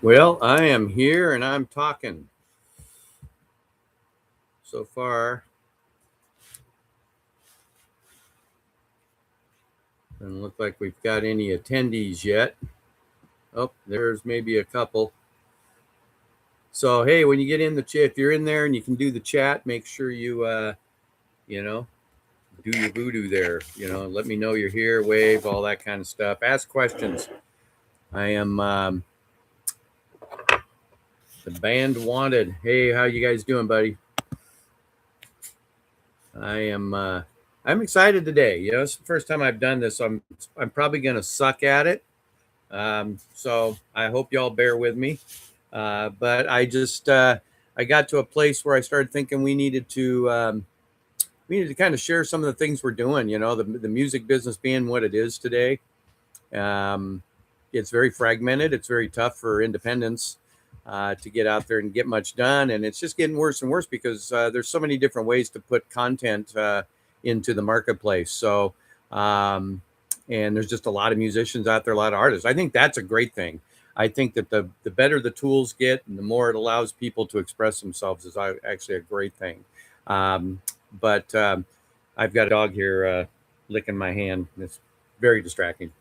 Well, I am here and I'm talking. So far, doesn't look like we've got any attendees yet. Oh, there's maybe a couple. So hey, when you get in the chat, if you're in there and you can do the chat, make sure you know, do your voodoo there. Let me know you're here, wave, all that kind of stuff. Ask questions. I am the band wanted. Hey, how you guys doing, buddy? I'm excited today. It's the first time I've done this, so I'm probably gonna suck at it. So I hope y'all bear with me. But I got to a place where I started thinking we needed to kind of share some of the things we're doing. The music business being what it is today. Um, it's very fragmented. It's very tough for independents to get out there and get much done, and it's just getting worse and worse because there's so many different ways to put content into the marketplace. So. And there's just a lot of musicians out there, a lot of artists. I think that's a great thing. I think that the better the tools get and the more it allows people to express themselves is actually a great thing. But I've got a dog here licking my hand. It's very distracting.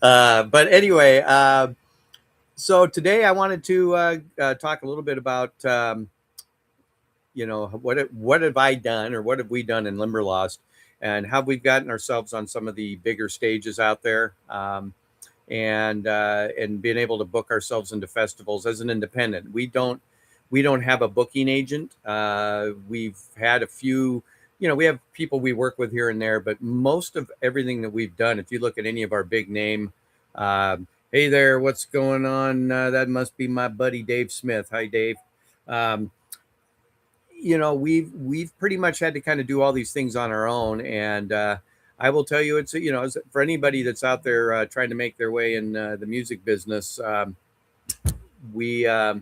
But anyway, so today I wanted to talk a little bit about what have I done or what have we done in Limberlost, and how we've gotten ourselves on some of the bigger stages out there, and being able to book ourselves into festivals as an independent. We don't have a booking agent. We've had a few. We have people we work with here and there, but most of everything that we've done, if you look at any of our big name, hey there, what's going on? That must be my buddy Dave Smith. Hi, Dave. Um, we've pretty much had to kind of do all these things on our own, and I will tell you, it's for anybody that's out there trying to make their way in the music business. We uh,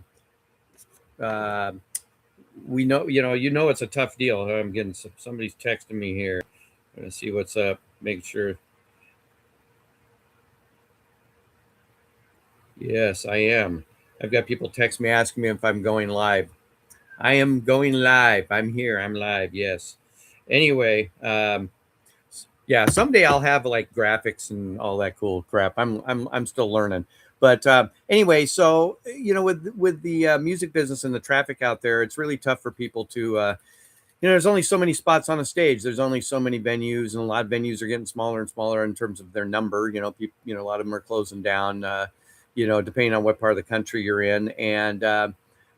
we know it's a tough deal. I'm getting somebody's texting me here. I'm gonna see what's up, make sure. Yes, I am. I've got people text me asking me if I'm going live. I am going live. I'm here. I'm live. Yes. Anyway, yeah, someday I'll have like graphics and all that cool crap. I'm still learning. But anyway, so with the music business and the traffic out there, it's really tough for people to there's only so many spots on a stage. There's only so many venues, and a lot of venues are getting smaller and smaller in terms of their number. People, a lot of them are closing down. Depending on what part of the country you're in, and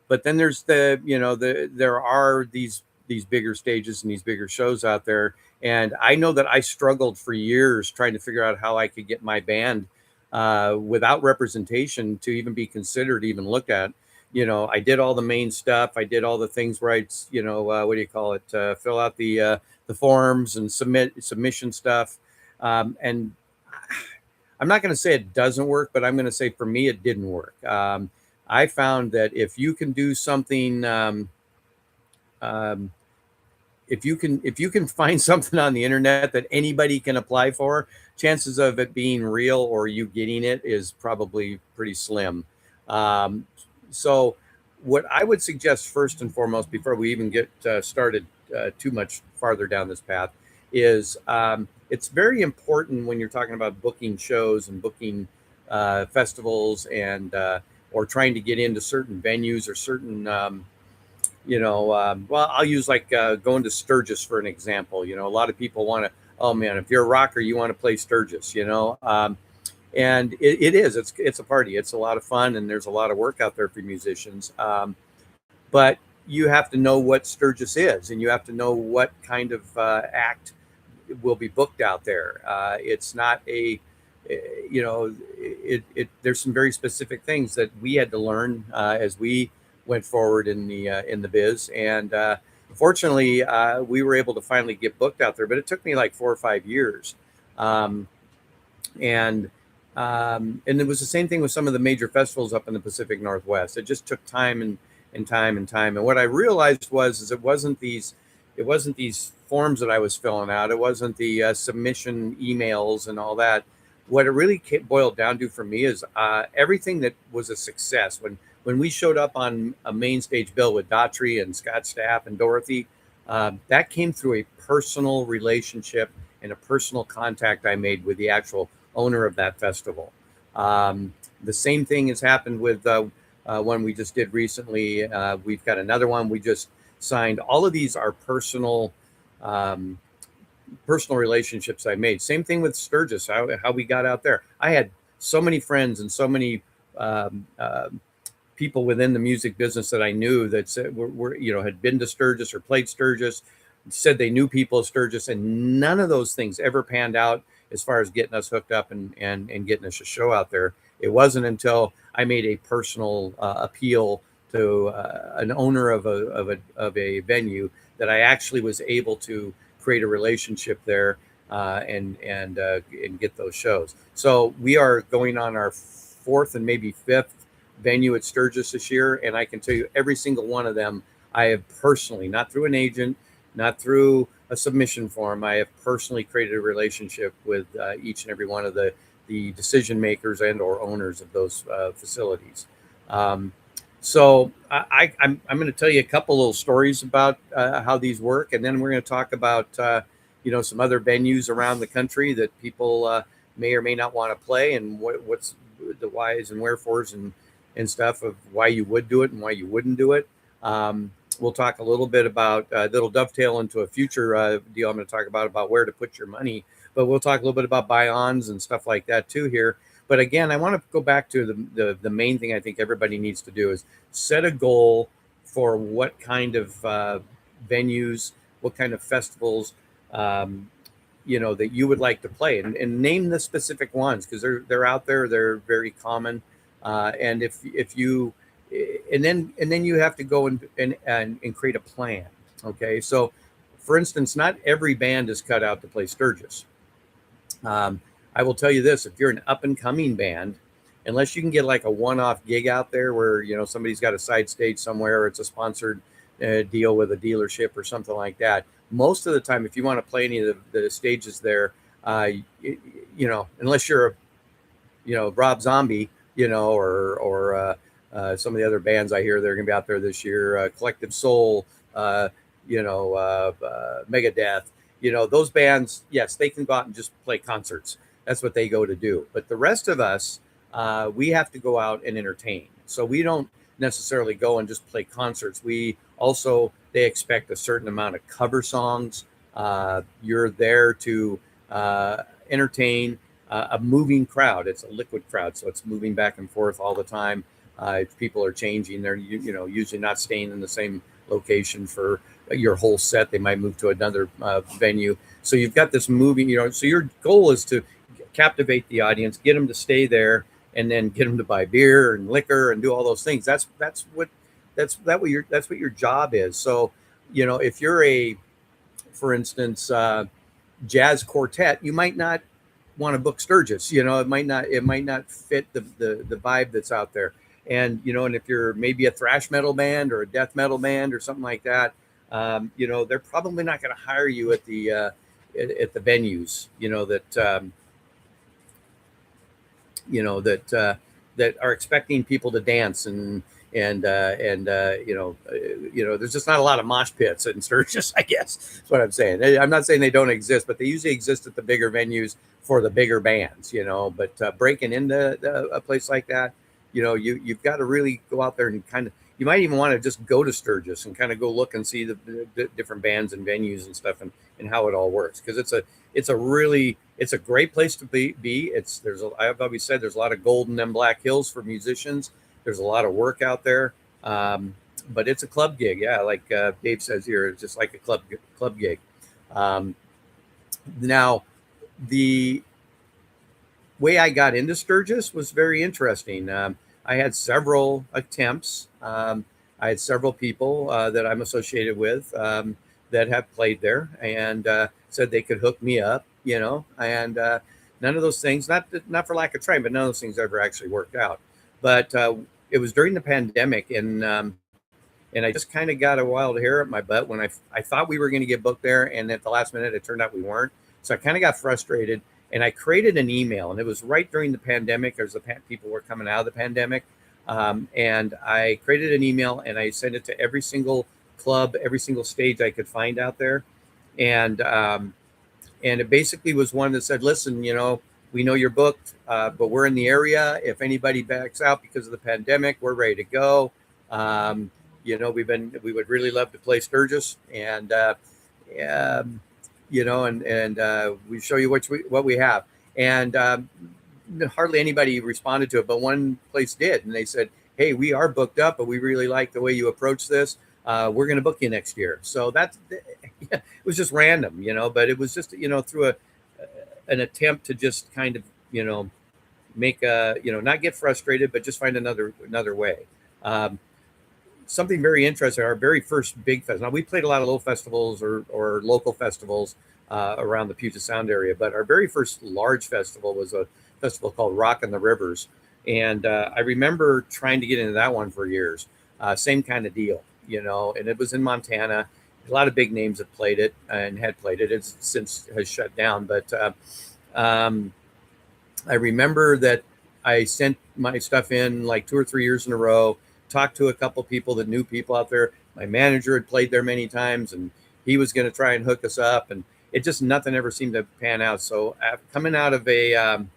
but then there's there are these bigger stages and these bigger shows out there. And I know that I struggled for years trying to figure out how I could get my band without representation to even be considered, even looked at. I did all the main stuff. I did all the things where I, what do you call it? Fill out the forms and submission stuff. And I'm not going to say it doesn't work, but I'm going to say for me it didn't work. I found that if you can do something, um, if you can find something on the internet that anybody can apply for, chances of it being real or you getting it is probably pretty slim. Um, so, what I would suggest first and foremost, before we even get started too much farther down this path, is it's very important when you're talking about booking shows and booking festivals and or trying to get into certain venues or certain well, I'll use like going to Sturgis for an example. A lot of people want to, oh man, if you're a rocker, you want to play Sturgis, and it is, it's a party. It's a lot of fun, and there's a lot of work out there for musicians. But you have to know what Sturgis is, and you have to know what kind of act will be booked out there. It's not a, there's some very specific things that we had to learn as we went forward in the biz, and fortunately, we were able to finally get booked out there. But it took me like 4 or 5 years, um, and and it was the same thing with some of the major festivals up in the Pacific Northwest. It just took time and time and time. And what I realized is it wasn't these forms that I was filling out. It wasn't the submission emails and all that. what it really boiled down to for me is everything that was a success when we showed up on a main stage bill with Daughtry and Scott Stapp and Dorothy. That came through a personal relationship and a personal contact I made with the actual owner of that festival. The same thing has happened with one we just did recently. We've got another one we just signed. All of these are um, personal relationships I made. Same thing with Sturgis, how we got out there. I had so many friends and so many um, uh, people within the music business that I knew that said were had been to Sturgis or played Sturgis, said they knew people at Sturgis, and none of those things ever panned out as far as getting us hooked up and getting us a show out there. It wasn't until I made a personal appeal to an owner of a venue that I actually was able to create a relationship there and get those shows. So we are going on our fourth and maybe fifth venue at Sturgis this year, and I can tell you every single one of them I have personally, not through an agent, not through a submission form, I have personally created a relationship with each and every one of the decision makers and or owners of those facilities. Um, I'm going to tell you a couple little stories about how these work, and then we're going to talk about some other venues around the country that people may or may not want to play, and what's the whys and wherefores and stuff of why you would do it and why you wouldn't do it. We'll talk a little bit about that'll dovetail into a future deal I'm going to talk about where to put your money, but we'll talk a little bit about buy-ons and stuff like that too here. But again, I want to go back to the main thing I think everybody needs to do is set a goal for what kind of venues, what kind of festivals, that you would like to play, and name the specific ones, because they're out there, they're very common, and if you and then you have to go and create a plan. Okay, so for instance, not every band is cut out to play Sturgis. I will tell you this: if you're an up and coming band, unless you can get like a one-off gig out there where somebody's got a side stage somewhere, or it's a sponsored deal with a dealership or something like that, most of the time, if you want to play any of the stages there, unless you're Rob Zombie, or some of the other bands I hear they're going to be out there this year, Collective Soul, Megadeth, those bands, yes, they can go out and just play concerts. That's what they go to do. But the rest of us, we have to go out and entertain. So we don't necessarily go and just play concerts. They expect a certain amount of cover songs. You're there to entertain a moving crowd. It's a liquid crowd, so it's moving back and forth all the time. If people are changing, they're usually not staying in the same location for your whole set. They might move to another venue. So you've got this moving. So your goal is to captivate the audience, get them to stay there, and then get them to buy beer and liquor and do all those things. That's what your job is. So if you're for instance, jazz quartet, you might not want to book Sturgis. It might not fit the vibe that's out there. And if you're maybe a thrash metal band or a death metal band or something like that, they're probably not going to hire you at the venues that are expecting people to dance and there's just not a lot of mosh pits in Sturgis, I guess. That's what I'm saying. I'm not saying they don't exist, but they usually exist at the bigger venues for the bigger bands, but breaking into a place like that, you've got to really go out there and you might even want to just go to Sturgis and kind of go look and see the different bands and venues and stuff and how it all works. Because it's a great place to be. I've always said there's a lot of gold in them Black Hills for musicians. There's a lot of work out there, but it's a club gig. Yeah, like Dave says here, it's just like a club gig. Now, the way I got into Sturgis was very interesting. I had several attempts. I had several people that I'm associated with that have played there and said they could hook me up, and none of those things, not for lack of trying, but none of those things ever actually worked out. But it was during the pandemic, and I just kind of got a wild hair up my butt when I thought we were going to get booked there, and at the last minute, it turned out we weren't. So I kind of got frustrated, and I created an email, and it was right during the pandemic, as people were coming out of the pandemic. And I created an email and I sent it to every single club, every single stage I could find out there. And it basically was one that said, listen, we know you're booked, but we're in the area. If anybody backs out because of the pandemic, we're ready to go. We would really love to play Sturgis, and we show you what we have. And hardly anybody responded to it, but one place did, and they said, hey, we are booked up, but we really like the way you approach this. We're going to book you next year. So it was just random, but it was just, through an attempt to just kind of, make not get frustrated, but just find another way. Something very interesting, our very first big festival. Now, we played a lot of little festivals or local festivals around the Puget Sound area, but our very first large festival was a festival called Rock and the Rivers. And I remember trying to get into that one for years. Same kind of deal, and it was in Montana. A lot of big names have played it and had played it. It's since has shut down. But I remember that I sent my stuff in like 2 or 3 years in a row, talked to a couple people that knew people out there. My manager had played there many times, and he was going to try and hook us up. And it just, nothing ever seemed to pan out. So coming out of am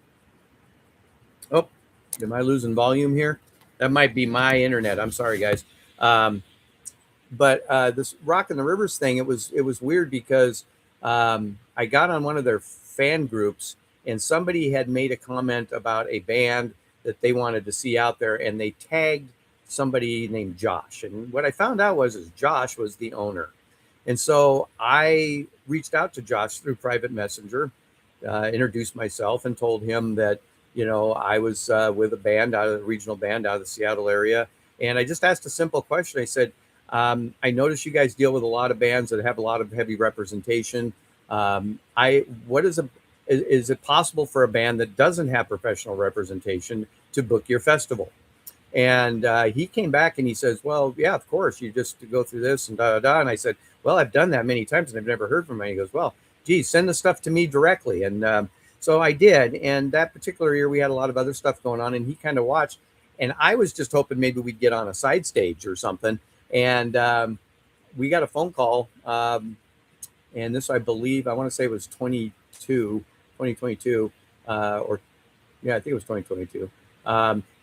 I losing volume here? That might be my internet. I'm sorry, guys. But this Rock and the Rivers thing, it was weird because I got on one of their fan groups, and somebody had made a comment about a band that they wanted to see out there, and they tagged somebody named Josh. And what I found out was Josh was the owner. And so I reached out to Josh through private messenger, introduced myself, and told him that, I was with a regional band out of the Seattle area. And I just asked a simple question. I said, I notice you guys deal with a lot of bands that have a lot of heavy representation. Is it possible for a band that doesn't have professional representation to book your festival? And he came back and he says, well, yeah, of course, you just go through this and da. And I said, well, I've done that many times and I've never heard from him. He goes, well, geez, send the stuff to me directly. And so I did. And that particular year, we had a lot of other stuff going on, and he kind of watched. And I was just hoping maybe we'd get on a side stage or something. And we got a phone call. And this, I believe, I want to say it was 2022, I think it was 2022.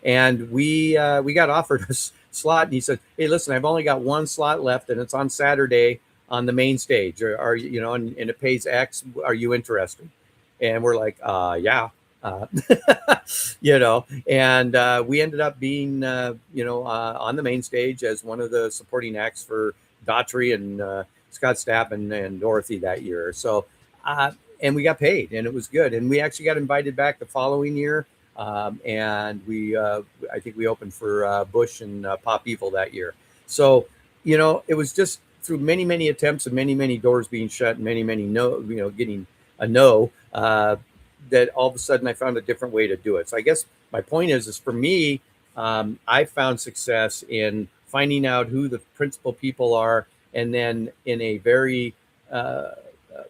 And we got offered a slot, and he said, hey, listen, I've only got one slot left, and it's on Saturday on the main stage. Are you, and it pays X. Are you interested? And we're like, yeah. And we ended up being, on the main stage as one of the supporting acts for Daughtry and Scott Stapp and Dorothy that year. So, and we got paid, and it was good. And we actually got invited back the following year. And I think we opened for Bush and Pop Evil that year. So, it was just through many, many attempts and many, many doors being shut and many, many getting a no, that all of a sudden I found a different way to do it. So I guess my point is for me, I found success in finding out who the principal people are, and then in a very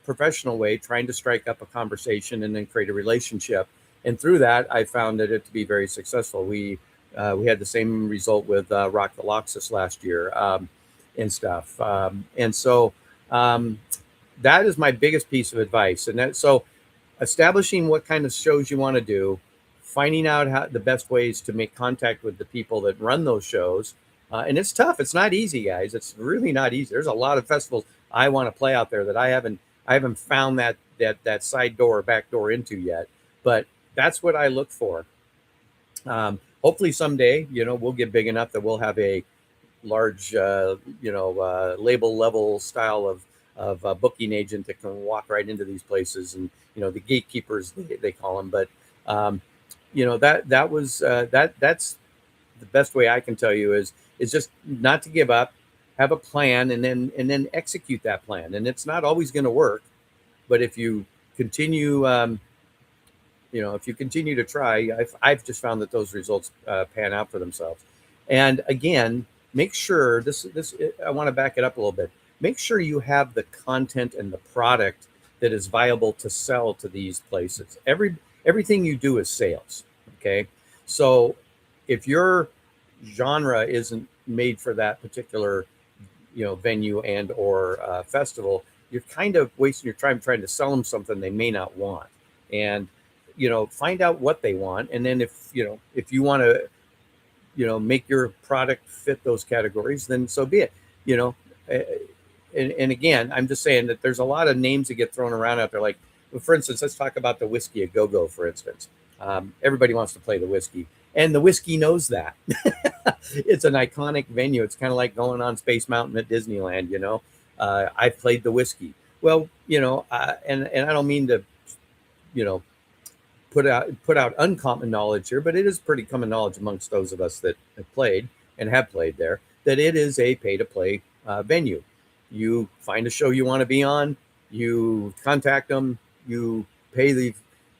professional way, trying to strike up a conversation and then create a relationship. And through that, I found it to be very successful. We had the same result with Rock the Loxus last year and stuff. And so that is my biggest piece of advice. And so establishing what kind of shows you want to do, finding out how the best ways to make contact with the people that run those shows. And it's tough. It's not easy, guys. It's really not easy. There's a lot of festivals I want to play out there that I haven't found that side door or back door into yet. But that's what I look for. Hopefully someday, we'll get big enough that we'll have a large, label level style of booking agent that can walk right into these places, and the gatekeepers they call them. But that's the best way I can tell you is just not to give up, have a plan, and then execute that plan. And it's not always going to work, but if you continue, if you continue to try, I've just found that those results pan out for themselves. And again, make sure I want to back it up a little bit. Make sure you have the content and the product that is viable to sell to these places. Everything you do is sales. Okay. So if your genre isn't made for that particular, venue and or festival, you're kind of wasting your time trying to sell them something they may not want. And find out what they want, and then if you want to make your product fit those categories, then so be it. you know Uh, and again, I'm just saying that there's a lot of names that get thrown around out there. Like, for instance, let's talk about the Whiskey a Go-Go, for instance. Everybody wants to play the Whiskey, and the Whiskey knows that. It's an iconic venue. It's kind of like going on Space Mountain at Disneyland. I've played the Whiskey. Well, and I don't mean to, you know, put out uncommon knowledge here, but it is pretty common knowledge amongst those of us that have played and have played there, that it is a pay-to-play venue. You find a show you want to be on, you contact them, you pay the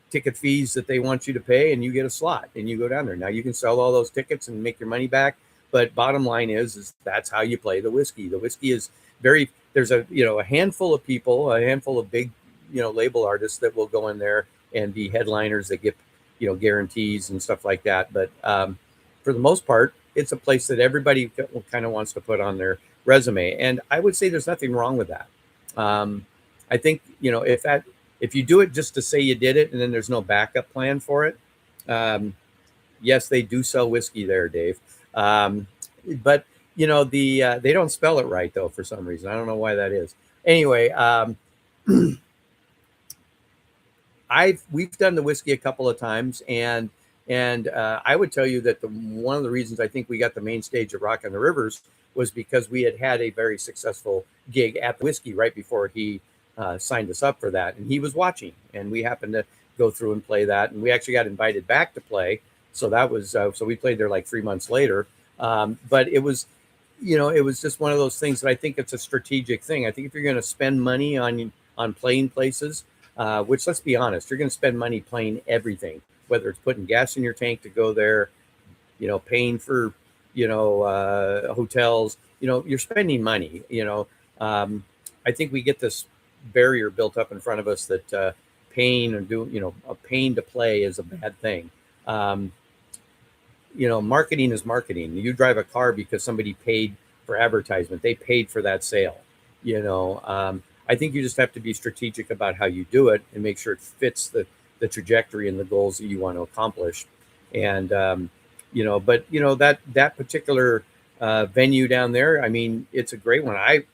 ticket fees that they want you to pay, and you get a slot, and you go down there. Now you can sell all those tickets and make your money back, but bottom line is that's how you play the Whiskey. The Whiskey is there's a handful of people, a handful of big label artists that will go in there and be headliners that get guarantees and stuff like that. But for the most part, it's a place that everybody kind of wants to put on their resume, and I would say there's nothing wrong with that. I think if you do it just to say you did it and then there's no backup plan for it, yes, they do sell whiskey there, Dave. But they don't spell it right though for some reason. I don't know why that is. Anyway, we've done the Whiskey a couple of times, and I would tell you that one of the reasons I think we got the main stage at Rock on the Rivers was because we had a very successful gig at the Whiskey right before he signed us up for that, and he was watching, and we happened to go through and play that, and we actually got invited back to play. So that was so we played there like 3 months later. But it was just one of those things that I think it's a strategic thing. I think if you're going to spend money on playing places, which, let's be honest, you're going to spend money playing everything, whether it's putting gas in your tank to go there, paying for, hotels, you're spending money. I think we get this barrier built up in front of us that paying and paying to play is a bad thing. Marketing is marketing. You drive a car because somebody paid for advertisement. They paid for that sale. I think you just have to be strategic about how you do it and make sure it fits the trajectory and the goals that you want to accomplish. And, that particular venue down there, I mean, it's a great one. I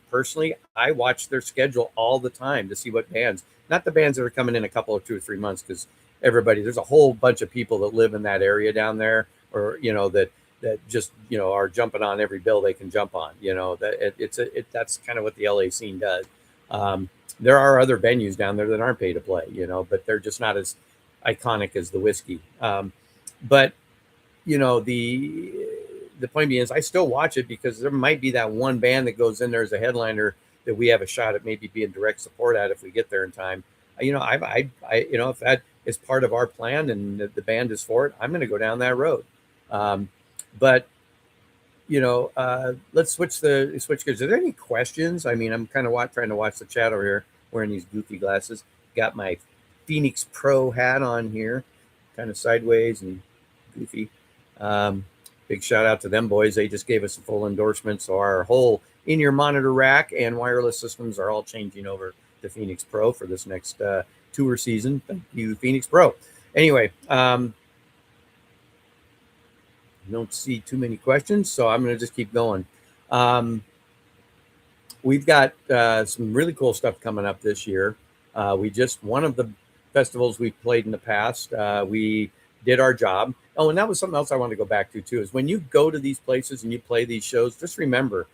watch their schedule all the time to see what bands, not the bands that are coming in a couple of 2 or 3 months, because there's a whole bunch of people that live in that area down there, or, that just, are jumping on every bill they can jump on, that's kind of what the LA scene does. There are other venues down there that aren't pay to play, but they're just not as iconic as the Whiskey. But the point being is I still watch it because there might be that one band that goes in there as a headliner that we have a shot at maybe being direct support at if we get there in time. If that is part of our plan and the band is for it, I'm going to go down that road. But let's switch gears. Are there any questions? I mean, I'm kind of trying to watch the chat over here, wearing these goofy glasses. Got my Phoenix Pro hat on here, kind of sideways and goofy. Big shout out to them boys. They just gave us a full endorsement. So our whole in-ear monitor rack and wireless systems are all changing over to Phoenix Pro for this next tour season. Thank you, Phoenix Pro. Anyway, don't see too many questions, so I'm going to just keep going. We've got some really cool stuff coming up this year. One of the festivals we've played in the past, we did our job. Oh, and that was something else I wanted to go back to too, is when you go to these places and you play these shows, just remember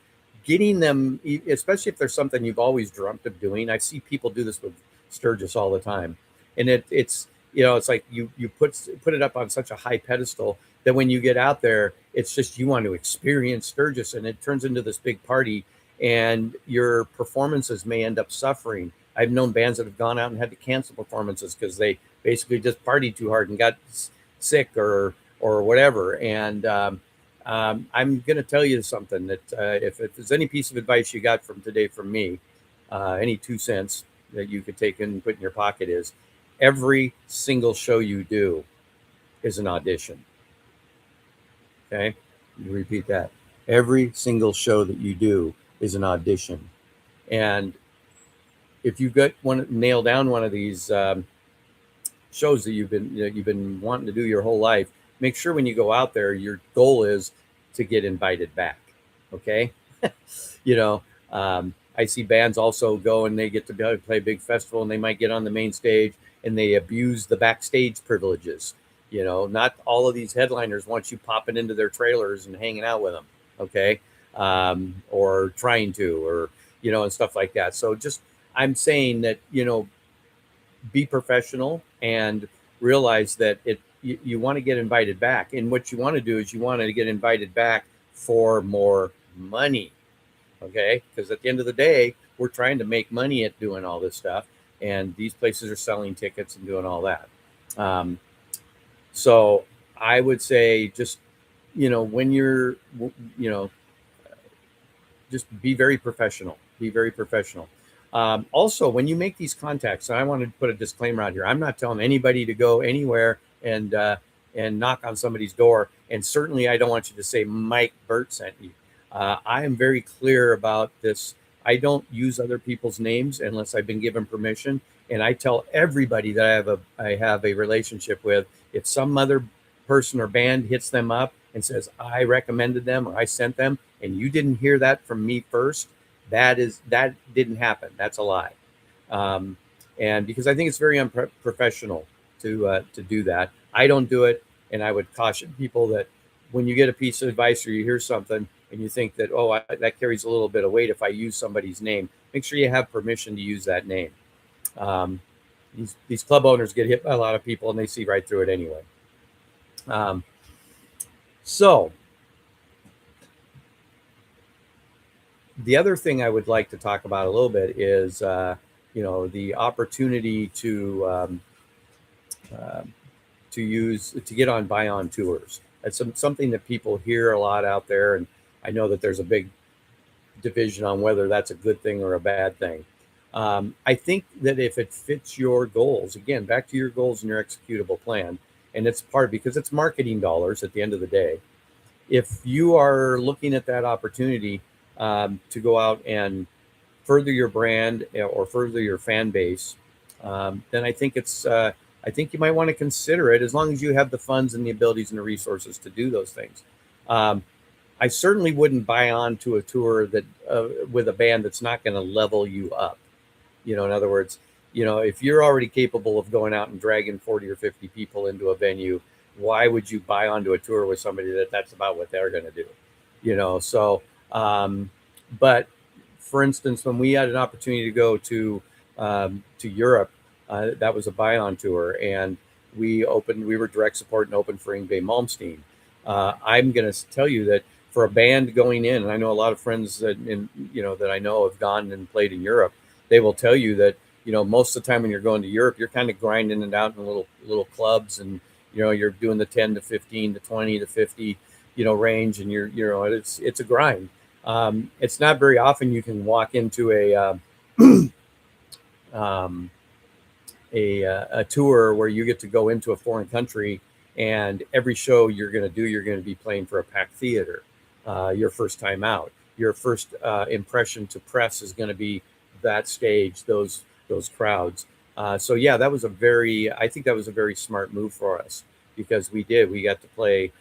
getting them, especially if there's something you've always dreamt of doing. I see people do this with Sturgis all the time. And it's like you put it up on such a high pedestal that when you get out there, it's just you want to experience Sturgis, and it turns into this big party, and your performances may end up suffering. I've known bands that have gone out and had to cancel performances because they basically just partied too hard and got sick or whatever. And I'm going to tell you something that if there's any piece of advice you got from today from me, any 2 cents, that you could take and put in your pocket is every single show you do is an audition. Okay, you repeat that. Every single show that you do is an audition, and if you get one nail down one of these shows that you've been wanting to do your whole life, make sure when you go out there, your goal is to get invited back. Okay, you know, I see bands also go and they get to play a big festival and they might get on the main stage and they abuse the backstage privileges. You know, not all of these headliners want you popping into their trailers and hanging out with them. Okay, or trying to, or and stuff like that. So just I'm saying that be professional and realize that you want to get invited back, and what you want to do is you want to get invited back for more money. Okay, because at the end of the day, we're trying to make money at doing all this stuff, and these places are selling tickets and doing all that. So I would say just when you're just be very professional. Be very professional. Also, when you make these contacts, and I want to put a disclaimer out here, I'm not telling anybody to go anywhere and knock on somebody's door. And certainly I don't want you to say Mike Burt sent you. I am very clear about this. I don't use other people's names unless I've been given permission. And I tell everybody that I have a relationship with, if some other person or band hits them up and says, I recommended them or I sent them, and you didn't hear that from me first, that didn't happen. That's a lie. And because I think it's very unprofessional to do that. I don't do it. And I would caution people that when you get a piece of advice or you hear something and you think that, that carries a little bit of weight if I use somebody's name, make sure you have permission to use that name. These club owners get hit by a lot of people and they see right through it anyway. So the other thing I would like to talk about a little bit is, the opportunity to get on buy-on tours. That's something that people hear a lot out there, and I know that there's a big division on whether that's a good thing or a bad thing. I think that if it fits your goals, again, back to your goals and your executable plan, and it's because it's marketing dollars at the end of the day. If you are looking at that opportunity to go out and further your brand or further your fan base, then I think I think you might want to consider it, as long as you have the funds and the abilities and the resources to do those things. I certainly wouldn't buy on to a tour that with a band that's not going to level you up. In other words, if you're already capable of going out and dragging 40 or 50 people into a venue, why would you buy onto a tour with somebody that's about what they're going to do? So, but for instance, when we had an opportunity to go to Europe, that was a buy-on tour, and we were direct support and open for Yngwie Malmsteen. I'm going to tell you that for a band going in, and I know a lot of friends that I know have gone and played in Europe, they will tell you that most of the time when you're going to Europe, you're kind of grinding it out in little clubs, and you're doing the 10 to 15 to 20 to 50 range, and it's a grind. It's not very often you can walk into a tour where you get to go into a foreign country, and every show you're going to be playing for a packed theater. Your first time out, your first impression to press is going to be that stage, those crowds. So yeah, I think that was a very smart move for us, because we got to play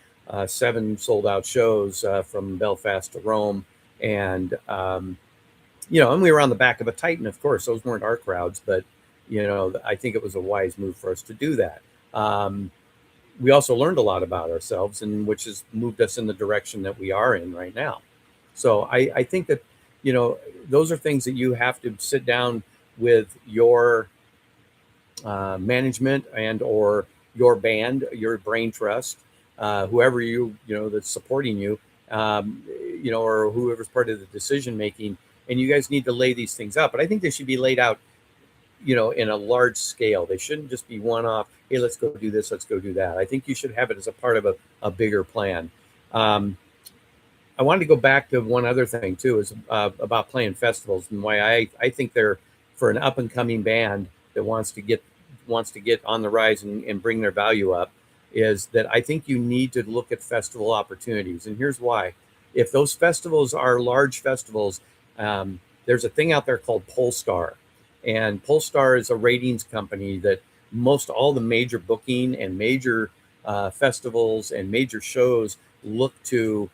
7 sold out shows from Belfast to Rome, and and we were on the back of a Titan. Of course, those weren't our crowds, but I think it was a wise move for us to do that. We also learned a lot about ourselves, and which has moved us in the direction that we are in right now. So I think that those are things that you have to sit down with your management and or your band, your brain trust, whoever that's supporting you, or whoever's part of the decision making, and you guys need to lay these things out. But I think they should be laid out in a large scale. They shouldn't just be one off. Hey, let's go do this. Let's go do that. I think you should have it as a part of a bigger plan. I wanted to go back to one other thing too, is about playing festivals, and why I think they're for an up and coming band that wants to get on the rise and bring their value up, is that I think you need to look at festival opportunities. And here's why. If those festivals are large festivals, there's a thing out there called Polestar. And Polestar is a ratings company that most all the major booking and major festivals and major shows look to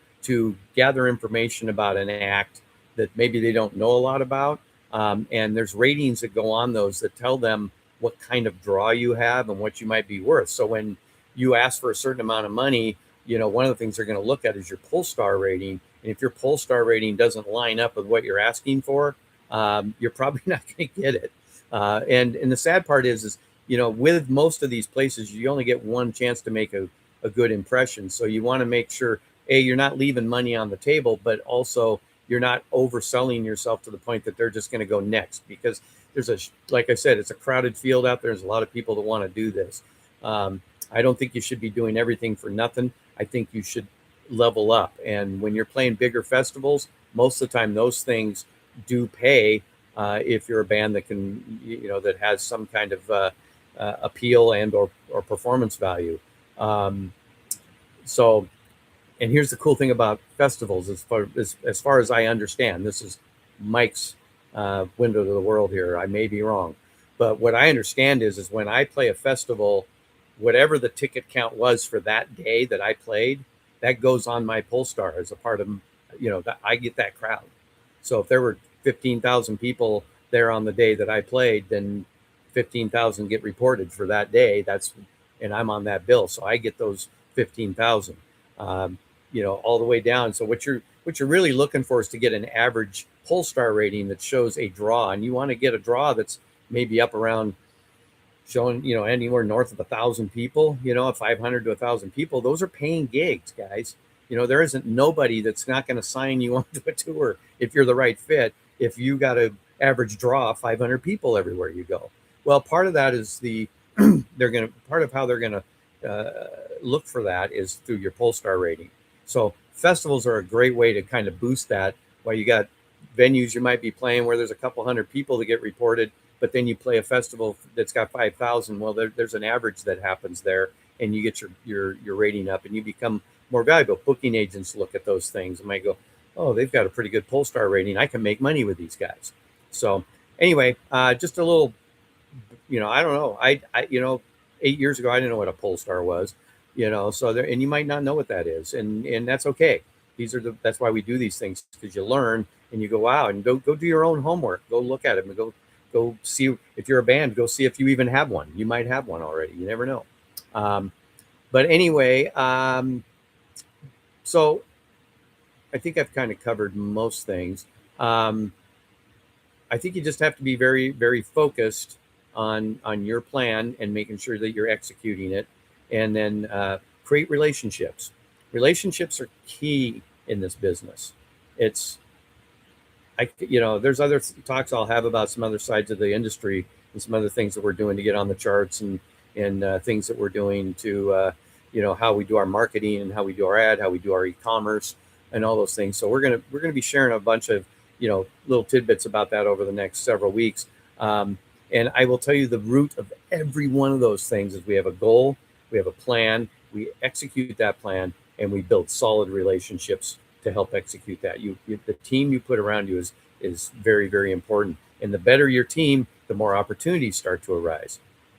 gather information about an act that maybe they don't know a lot about. And there's ratings that go on those that tell them what kind of draw you have and what you might be worth. So when you ask for a certain amount of money, one of the things they're going to look at is your Polestar rating. And if your Polestar rating doesn't line up with what you're asking for, you're probably not going to get it. And the sad part is, with most of these places, you only get one chance to make a good impression. So you want to make sure, A, you're not leaving money on the table, but also you're not overselling yourself to the point that they're just going to go next, because like I said, it's a crowded field out there. There's a lot of people that want to do this. I don't think you should be doing everything for nothing. I think you should level up. And when you're playing bigger festivals, most of the time those things do pay if you're a band that can, that has some kind of appeal and or performance value. So, and here's the cool thing about festivals, as far as I understand, this is Mike's window to the world here. I may be wrong, but what I understand is when I play a festival, whatever the ticket count was for that day that I played, that goes on my Polestar as a part of, that I get that crowd. So if there were 15,000 people there on the day that I played, then 15,000 get reported for that day. And I'm on that bill, so I get those 15,000. All the way down. So what you're really looking for is to get an average Polestar rating that shows a draw, and you want to get a draw that's maybe up around showing, anywhere north of 1,000 people, 500 to 1,000 people. Those are paying gigs, guys. There isn't nobody that's not going to sign you onto a tour if you're the right fit, if you got an average draw of 500 people everywhere you go. Well, part of that is part of how they're going to look for that is through your Polestar rating. So festivals are a great way to kind of boost that. While you got venues you might be playing where there's a couple hundred people that get reported, but then you play a festival that's got 5,000. Well, there's an average that happens there, and you get your rating up, and you become more valuable. Booking agents look at those things and might go, "Oh, they've got a pretty good Polestar rating. I can make money with these guys." So anyway, just a little, I don't know. I 8 years ago, I didn't know what a Polestar was. So there, and you might not know what that is, and that's okay. That's why we do these things, because you learn and you go, wow, and go do your own homework. Go look at it and go see if you're a band. Go see if you even have one. You might have one already. You never know. But anyway, so I think I've kind of covered most things. I think you just have to be very, very focused on your plan and making sure that you're executing it. And then create relationships. Relationships are key in this business. There's other talks I'll have about some other sides of the industry and some other things that we're doing to get on the charts, and things that we're doing to, how we do our marketing and how we do our ad, how we do our e-commerce and all those things. So we're gonna be sharing a bunch of, little tidbits about that over the next several weeks. And I will tell you, the root of every one of those things is we have a goal. We have a plan, we execute that plan, and we build solid relationships to help execute that. The team you put around you is very, very important. And the better your team, the more opportunities start to arise.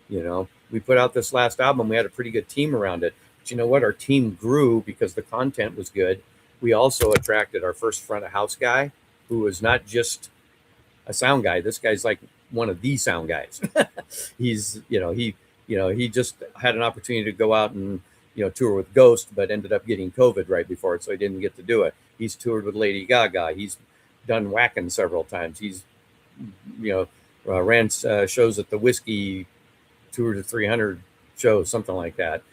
We put out this last album, we had a pretty good team around it. But you know what? Our team grew because the content was good. We also attracted our first front of house guy, who was not just a sound guy. This guy's like one of the sound guys. He's, he just had an opportunity to go out and, tour with Ghost, but ended up getting COVID right before it, so he didn't get to do it. He's toured with Lady Gaga. He's done whacking several times. He's, ran shows at the Whiskey, toured to 300 shows, something like that.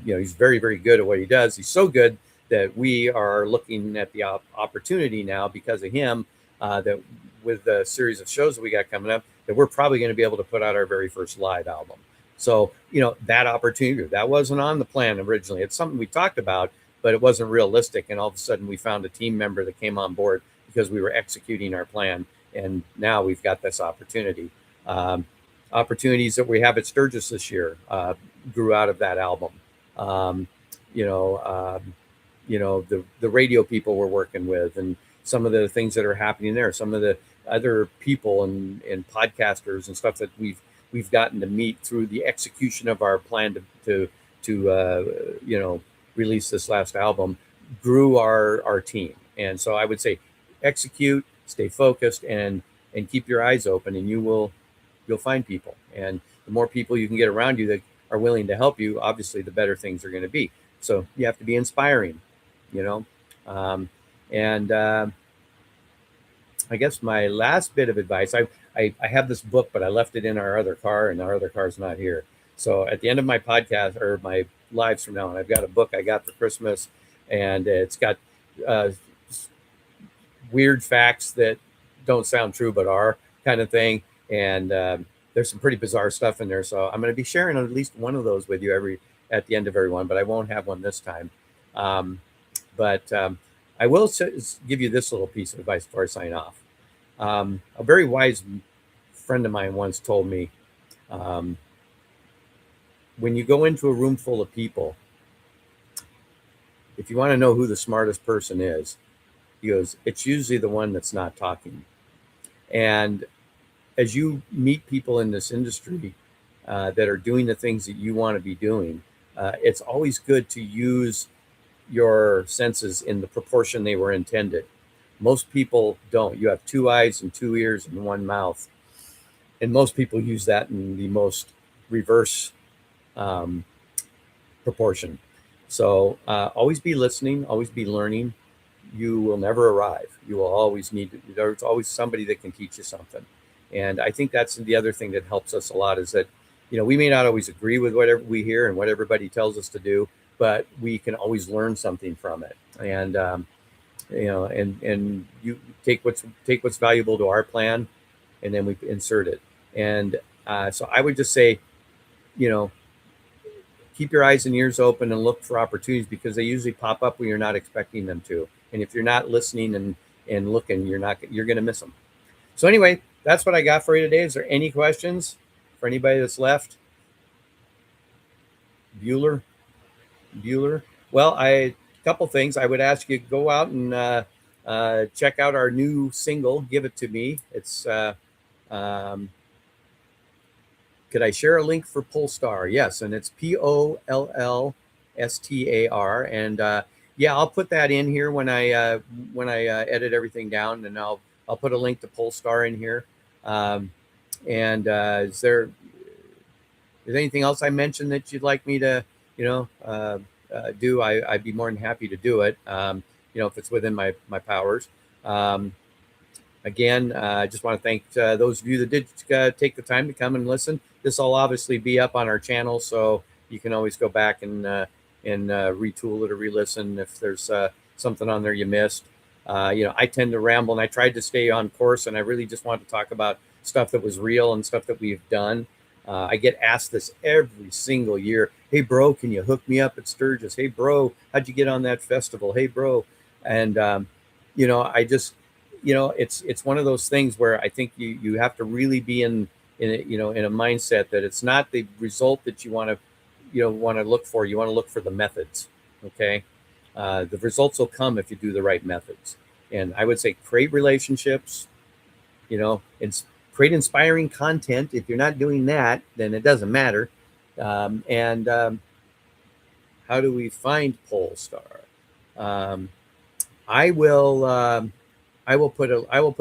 He's very, very good at what he does. He's so good that we are looking at the opportunity now, because of him, that with the series of shows that we got coming up, that we're probably going to be able to put out our very first live album. So, that opportunity, that wasn't on the plan originally. It's something we talked about, but it wasn't realistic. And all of a sudden we found a team member that came on board because we were executing our plan. and now we've got this opportunity. Um, Opportunities that we have at Sturgis this year grew out of that album. Um, you know, the radio people we're working with, and some of the things that are happening there, some of the other people and podcasters and stuff that we've gotten to meet through the execution of our plan to release this last album grew our team. And so I would say execute, stay focused, and keep your eyes open, and you'll find people. And the more people you can get around you that are willing to help you, obviously the better things are going to be. So you have to be inspiring, you know. And I guess my last bit of advice, I have this book, but I left it in our other car, and our other car's not here. So at the end of my podcast or my lives from now on, I've got a book I got for Christmas, and it's got uh, weird facts that don't sound true but are, kind of thing. And there's some pretty bizarre stuff in there. So I'm going to be sharing at least one of those with you at the end of every one, but I won't have one this time. But I will give you this little piece of advice before I sign off. A very wise friend of mine once told me, when you go into a room full of people, if you want to know who the smartest person is, he goes, it's usually the one that's not talking. And as you meet people in this industry that are doing the things that you want to be doing, it's always good to use your senses in the proportion they were intended. Most people don't. You have 2 eyes and 2 ears and 1 mouth. And most people use that in the most reverse proportion. So always be listening, always be learning. You will never arrive. You will always there's always somebody that can teach you something. And I think that's the other thing that helps us a lot is that, we may not always agree with whatever we hear and what everybody tells us to do, but we can always learn something from it. And, and you take what's valuable to our plan, and then we insert it. And so I would just say, keep your eyes and ears open and look for opportunities, because they usually pop up when you're not expecting them to. And if you're not listening and looking, you're going to miss them. So anyway, that's what I got for you today. Is there any questions for anybody that's left? Bueller. Well, a couple things. I would ask you to go out and check out our new single, Give It To Me. It's could I share a link for Polestar? Yes, and it's Pollstar. And yeah, I'll put that in here when I edit everything down, and I'll put a link to Polestar in here. Is there anything else I mentioned that you'd like me to do? I'd be more than happy to do it. If it's within my powers. Again, I just want to thank those of you that did take the time to come and listen. This will obviously be up on our channel, so you can always go back and retool it or re-listen if there's something on there you missed. I tend to ramble, and I tried to stay on course, and I really just wanted to talk about stuff that was real and stuff that we've done. I get asked this every single year. Hey, bro, can you hook me up at Sturgis? Hey, bro, how'd you get on that festival? Hey, bro. And, I just, it's one of those things where I think you have to really be in a mindset that it's not the result that you want to look for. You want to look for the methods. Okay. The results will come if you do the right methods. And I would say create relationships, and create inspiring content. If you're not doing that, then it doesn't matter. How do we find Polestar? I will put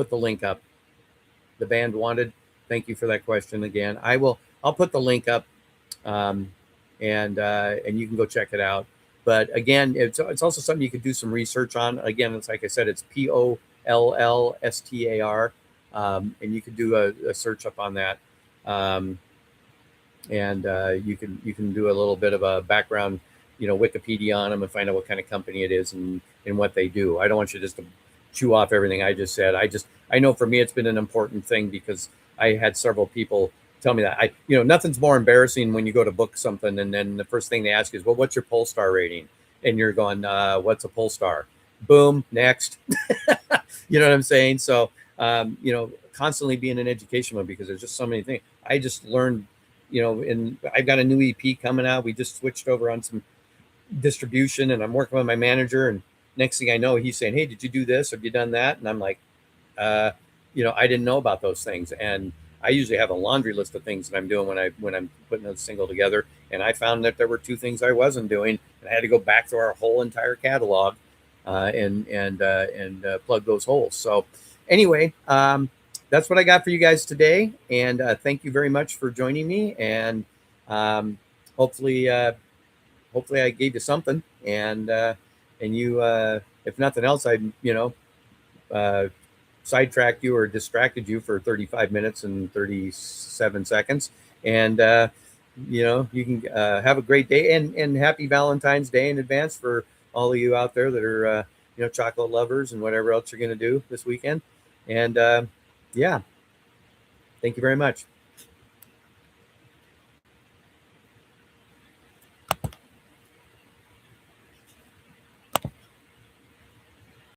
the link up. The band Wanted. Thank you for that question again. I'll put the link up, and you can go check it out. But again, it's also something you could do some research on. Again, it's like I said, it's Pollstar, and you could do a search up on that, and you can do a little bit of a background, Wikipedia on them and find out what kind of company it is and what they do. I don't want you just to chew off everything I just said. I know for me it's been an important thing because I had several people tell me that. Nothing's more embarrassing when you go to book something and then the first thing they ask is, well, what's your Polestar rating? And you're going, what's a Polestar? Boom, next. You know what I'm saying? So constantly being in education mode because there's just so many things. I just learned, and I've got a new EP coming out. We just switched over on some distribution, and I'm working with my manager. And next thing I know, he's saying, "Hey, did you do this? Have you done that?" And I'm like, uh, I didn't know about those things. And I usually have a laundry list of things that I'm doing when I'm putting a single together. And I found that there were two things I wasn't doing, and I had to go back through our whole entire catalog and plug those holes. So anyway, that's what I got for you guys today. And thank you very much for joining me. And hopefully, hopefully I gave you something. And you, if nothing else, I uh, sidetracked you or distracted you for 35 minutes and 37 seconds. And you can have a great day and happy Valentine's Day in advance for all of you out there that are chocolate lovers and whatever else you're going to do this weekend. And yeah, thank you very much.